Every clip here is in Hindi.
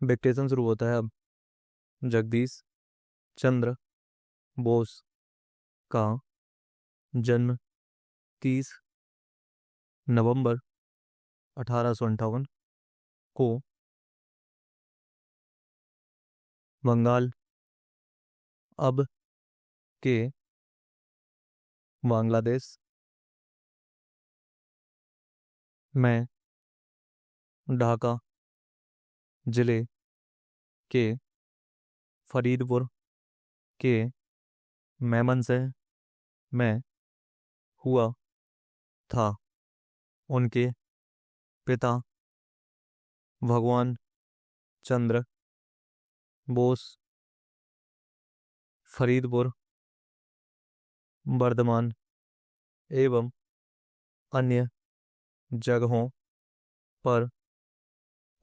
डिक्टेशन शुरू होता है अब। जगदीश चंद्र बोस का जन्म 30 नवंबर 1858 को बंगाल, अब के बांग्लादेश में ढाका जिले के फरीदपुर के मेमनसह में हुआ था। उनके पिता भगवान चंद्र बोस फरीदपुर, बर्धमान एवं अन्य जगहों पर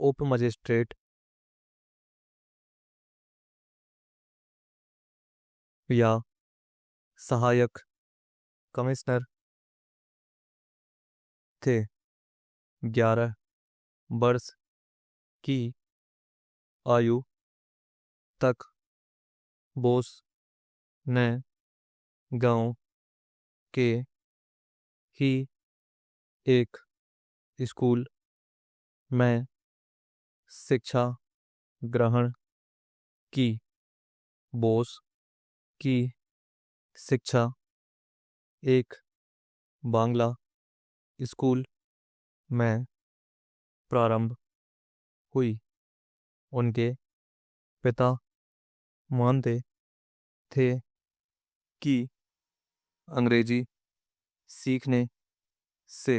उप मजिस्ट्रेट या सहायक कमिश्नर थे। 11 वर्ष की आयु तक बोस ने गांव के ही एक स्कूल में शिक्षा ग्रहण की। बोस की शिक्षा एक बांग्ला स्कूल में प्रारंभ हुई। उनके पिता मानते थे कि अंग्रेजी सीखने से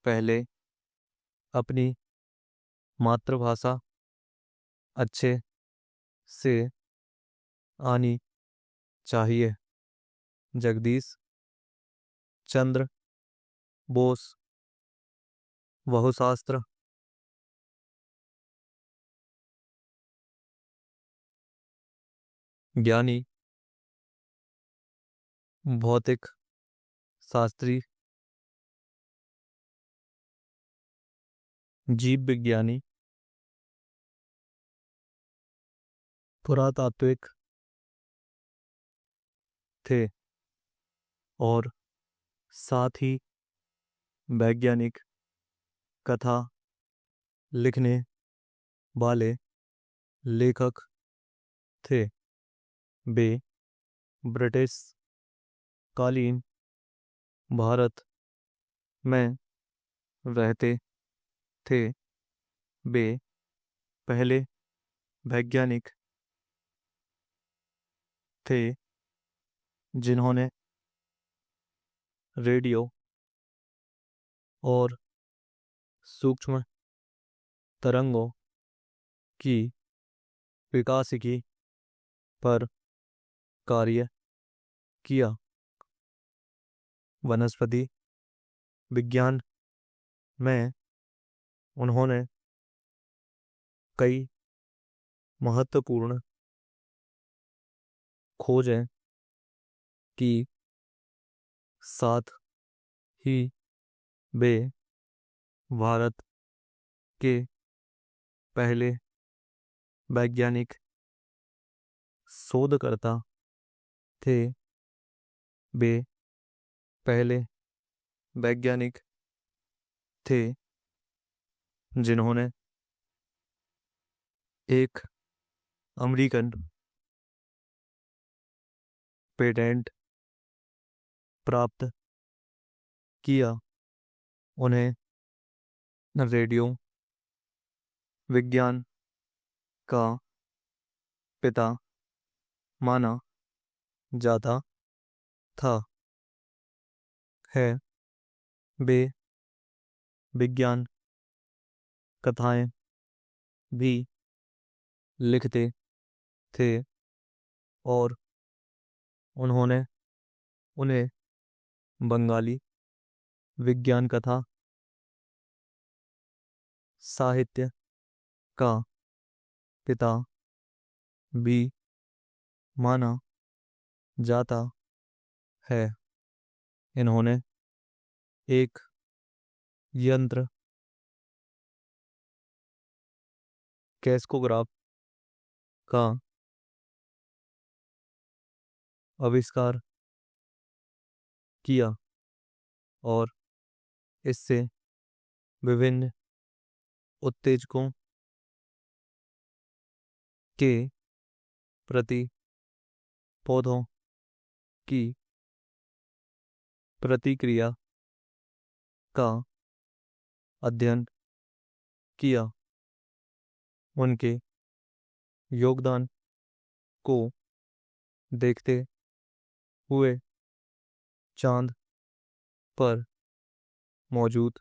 पहले अपनी मातृभाषा अच्छे से आनी चाहिए। जगदीश चंद्र बोस बहुशास्त्र ज्ञानी, भौतिक शास्त्री, जीव विज्ञानी, पुरातात्विक थे और साथ ही वैज्ञानिक कथा लिखने वाले लेखक थे। वे ब्रिटिश कालीन भारत में रहते थे। वे पहले वैज्ञानिक थे जिन्होंने रेडियो और सूक्ष्म तरंगों की विकासिकी पर कार्य किया। वनस्पति विज्ञान में उन्होंने कई महत्वपूर्ण खोजें की। साथ ही वे भारत के पहले वैज्ञानिक शोधकर्ता थे। वे पहले वैज्ञानिक थे जिन्होंने एक अमेरिकन पेटेंट प्राप्त किया। उन्हें रेडियो विज्ञान का पिता माना जाता था। है वे विज्ञान कथाएं भी लिखते थे और उन्होंने उन्हें बंगाली विज्ञान कथा साहित्य का पिता भी माना जाता है। इन्होंने एक यंत्र कैस्कोग्राफ का आविष्कार किया और इससे विभिन्न उत्तेजकों के प्रति पौधों की प्रतिक्रिया का अध्ययन किया। उनके योगदान को देखते हुए चांद पर मौजूद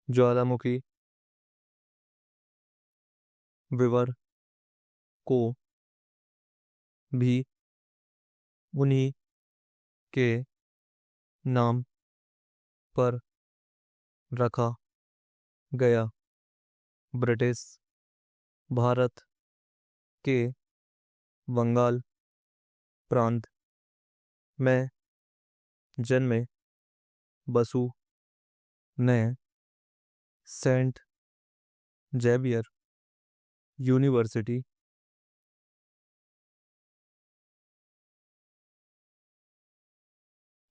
ज्वालामुखी विवर को भी उन्हीं के नाम पर रखा गया। ब्रिटिश भारत के बंगाल प्रांत में जन्मे बसु ने सेंट जेवियर यूनिवर्सिटी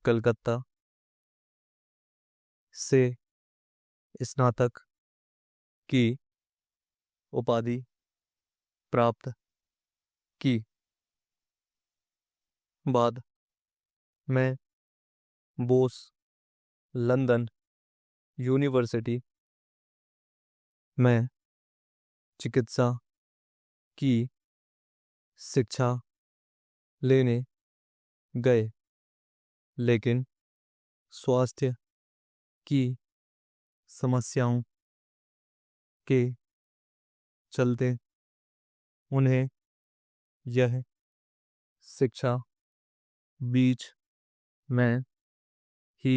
कलकत्ता से स्नातक की उपाधि प्राप्त की। बाद में बोस लंदन यूनिवर्सिटी में चिकित्सा की शिक्षा लेने गए, लेकिन स्वास्थ्य की समस्याओं के चलते उन्हें यह शिक्षा बीच में ही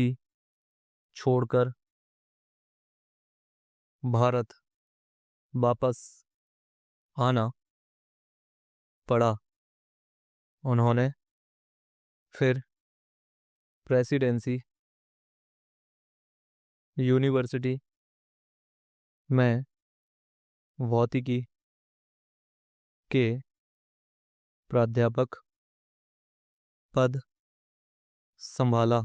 छोड़कर भारत वापस आना पड़ा। उन्होंने फिर प्रेसिडेंसी यूनिवर्सिटी में भौतिकी के प्राध्यापक पद संभाला।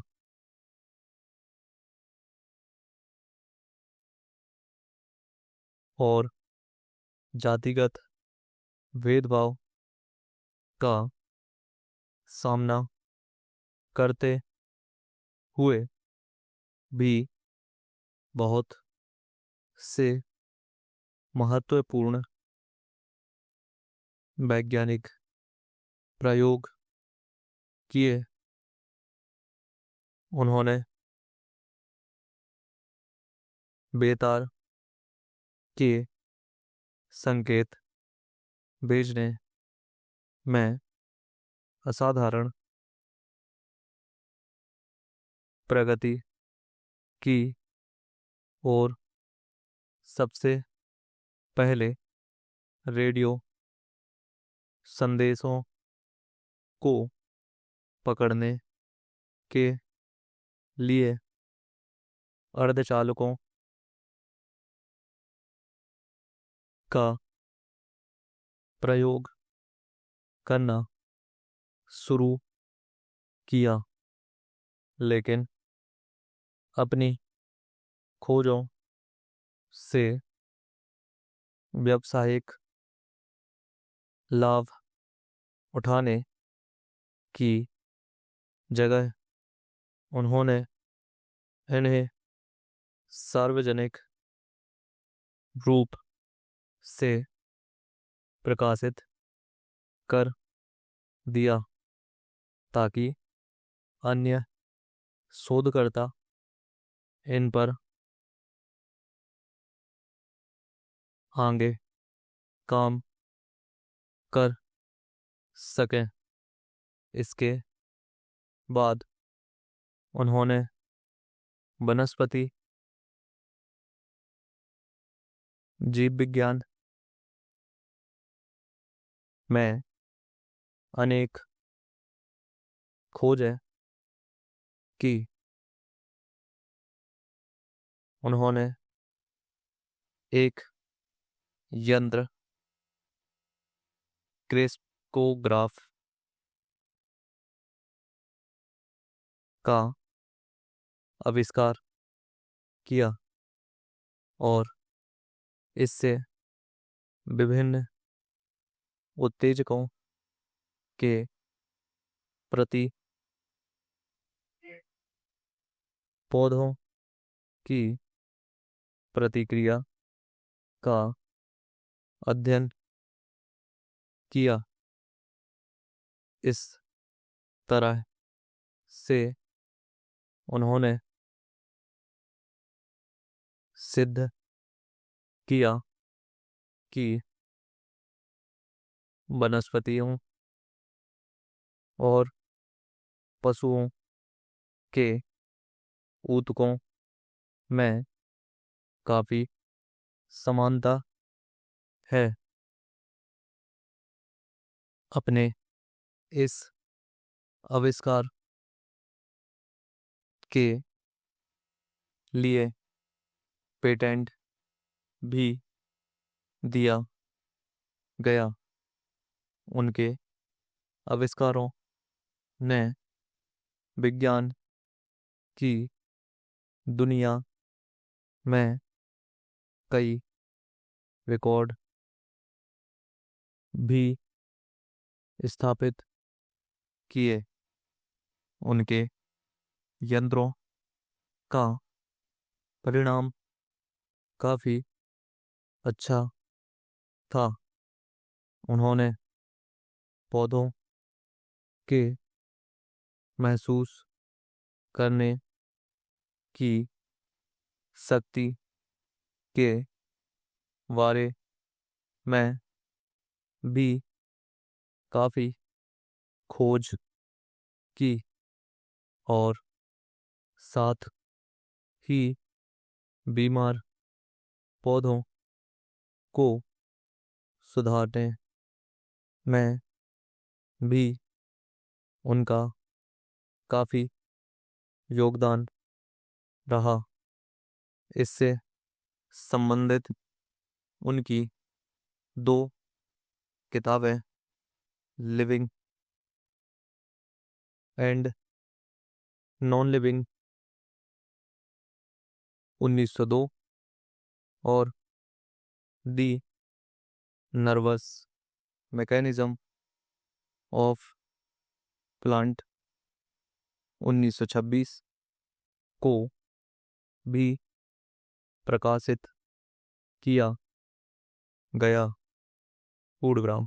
और जातिगत भेदभाव का सामना करते हुए भी बहुत से महत्वपूर्ण वैज्ञानिक प्रयोग किए। उन्होंने बेतार के संकेत भेजने में असाधारण प्रगति की और सबसे पहले रेडियो संदेशों को पकड़ने के लिए अर्धचालकों का प्रयोग करना शुरू किया, लेकिन अपनी खोजों से व्यावसायिक लाभ उठाने की जगह उन्होंने इन्हें सार्वजनिक रूप से प्रकाशित कर दिया ताकि अन्य शोधकर्ता इन पर आगे काम कर सकें। इसके बाद उन्होंने वनस्पति जीव विज्ञान में अनेक खोजें की। उन्होंने एक यंत्र क्रिस्कोग्राफ का आविष्कार किया और इससे विभिन्न उत्तेजकों के प्रति पौधों की प्रतिक्रिया का अध्ययन किया। इस तरह से उन्होंने सिद्ध किया कि वनस्पतियों और पशुओं के ऊतकों में काफी समानता है। अपने इस आविष्कार के लिए पेटेंट भी दिया गया। उनके आविष्कारों ने विज्ञान की दुनिया में कई रिकॉर्ड भी स्थापित किए। उनके यंत्रों का परिणाम काफी अच्छा था। उन्होंने पौधों के महसूस करने की शक्ति के बारे में भी काफी खोज की और साथ ही बीमार पौधों को सुधारने में भी उनका काफी योगदान रहा। इससे संबंधित उनकी 2 किताबें लिविंग एंड नॉन लिविंग 1902 और दी नर्वस मैकेनिज्म ऑफ प्लांट 1926 को भी प्रकाशित किया गया। गुड़गांव।